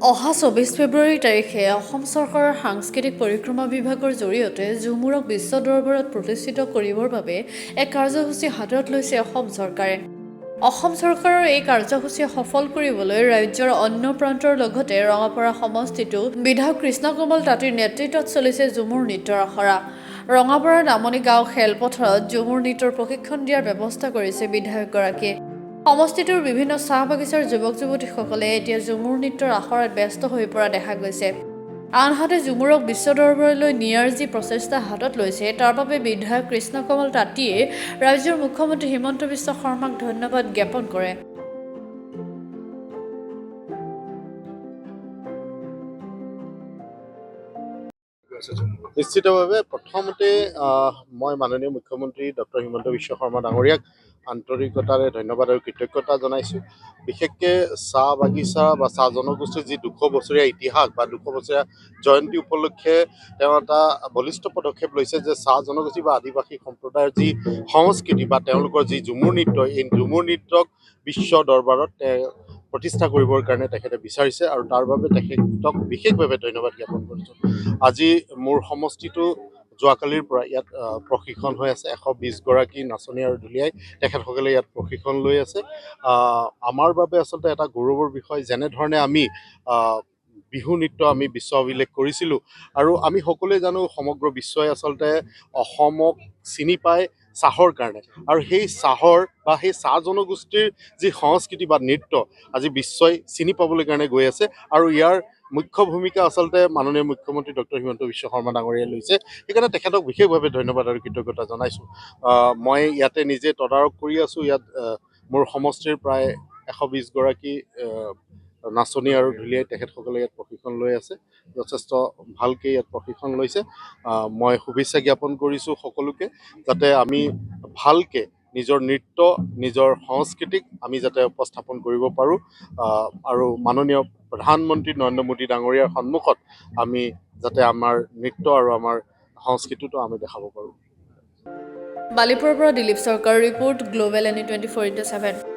অহা ২৪ ফেব্ৰুৱাৰী তাৰিখে অসম চৰকাৰৰ সাংস্কৃতিক পৰিক্ৰমা বিভাগৰ জৰিয়তে ঝুমুৰক বিশ্ব দৰবাৰত প্ৰতিষ্ঠিত কৰিবৰ বাবে এক কাৰ্যসূচী হাতত লৈছে অসম চৰকাৰে। অসম চৰকাৰৰ এই কাৰ্যসূচী সফল কৰিবলৈ ৰাজ্যৰ অন্য প্ৰান্তৰ লগতে ৰঙাপাৰা সমষ্টিতো বিধায়ক কৃষ্ণকমল তাঁতীৰ নেতৃত্বত চলিছে ঝুমুৰ নৃত্যৰ আখৰা। ৰঙাপাৰাৰ নামনি গাঁও খেলপথাৰত ঝুমুৰ নৃত্যৰ প্ৰশিক্ষণ দিয়াৰ ব্যৱস্থা কৰিছে বিধায়কগৰাকীয়ে। সমষ্টিটোৰ বিভিন্ন চাহ বাগিচাৰ যুৱক-যুৱতীসকলে এতিয়া ঝুমুৰ নৃত্যৰ আখৰাত ব্যস্ত হৈ পৰা দেখা গৈছে। আনহাতে ঝুমুৰক বিশ্ব দৰবাৰলৈ নিয়াৰ যি প্ৰচেষ্টা হাতত লৈছে তাৰ বাবে বিধায়ক কৃষ্ণকমল তাঁতীয়ে ৰাজ্যৰ মুখ্যমন্ত্ৰী হিমন্ত বিশ্ব শৰ্মাক ধন্যবাদ জ্ঞাপন কৰে। নিশ্চিতভাৱে প্ৰথমতে মই মাননীয় মুখ্যমন্ত্ৰী ডক্টৰ হিমন্ত বিশ্ব শৰ্মা ডাঙৰীয়াক আন্তৰিকতাৰে ধন্যবাদ আৰু কৃতজ্ঞতা জনাইছোঁ। বিশেষকৈ চাহ বাগিচা বা চাহ জনগোষ্ঠীৰ যি ২০০ বছৰীয়া ইতিহাস বা ২০০ বছৰীয়া জয়ন্তী উপলক্ষে তেওঁ এটা বলিষ্ঠ পদক্ষেপ লৈছে যে চাহ জনগোষ্ঠী বা আদিবাসী সম্প্ৰদায়ৰ যি সংস্কৃতি বা তেওঁলোকৰ যি ঝুমুৰ নৃত্য, এই ঝুমুৰ নৃত্যক বিশ্ব দৰবাৰত প্ৰতিষ্ঠা কৰিবৰ কাৰণে তেখেতে বিচাৰিছে আৰু তাৰ বাবে তেখেতক বিশেষভাৱে ধন্যবাদ জ্ঞাপন কৰিছোঁ। আজি মোৰ সমষ্টিটো যোৱাকালিৰ পৰা ইয়াত প্ৰশিক্ষণ হৈ আছে। ১২০ গৰাকী নাচনী আৰু ঢুলীয়াই তেখেতসকলে ইয়াত প্ৰশিক্ষণ লৈ আছে। আমাৰ বাবে আচলতে এটা গৌৰৱৰ বিষয়, যেনেধৰণে আমি বিহু নৃত্য আমি বিশ্ব অভিলেখ কৰিছিলোঁ আৰু আমি সকলোৱে জানো সমগ্ৰ বিশ্বই আচলতে অসমক চিনি পায় চাহৰ কাৰণে, আৰু সেই চাহৰ বা সেই চাহ জনগোষ্ঠীৰ যি সংস্কৃতি বা নৃত্য আজি বিশ্বই চিনি পাবলৈ কাৰণে গৈ আছে আৰু ইয়াৰ মুখ্য ভূমিকা আচলতে মাননীয় মুখ্যমন্ত্ৰী ডক্টৰ হিমন্ত বিশ্ব শৰ্মা ডাঙৰীয়াই লৈছে। সেইকাৰণে তেখেতক বিশেষভাৱে ধন্যবাদ আৰু কৃতজ্ঞতা জনাইছোঁ। মই ইয়াতে নিজে তদাৰক কৰি আছোঁ। ইয়াত মোৰ সমষ্টিৰ প্ৰায় ১২০ গৰাকী নাচনী আৰু ঢুলীয়াই তেখেতসকলে ইয়াত প্ৰশিক্ষণ লৈ আছে। যথেষ্ট ভালকৈ ইয়াত প্ৰশিক্ষণ লৈছে। মই শুভেচ্ছা জ্ঞাপন কৰিছোঁ সকলোকে, যাতে আমি ভালকৈ নিজৰ নৃত্য, নিজৰ সংস্কৃতিক আমি যাতে উপস্থাপন কৰিব পাৰোঁ আৰু মাননীয় প্ৰধানমন্ত্ৰী নৰেন্দ্ৰ মোদী ডাঙৰীয়াৰ সন্মুখত আমি যাতে আমাৰ নৃত্য আৰু আমাৰ সংস্কৃতিটো আমি দেখাব পাৰোঁ। বালিপুৰৰ পৰা দিলীপ চৰকাৰৰ ৰিপৰ্ট, গ্ল'বেল NE 24/7।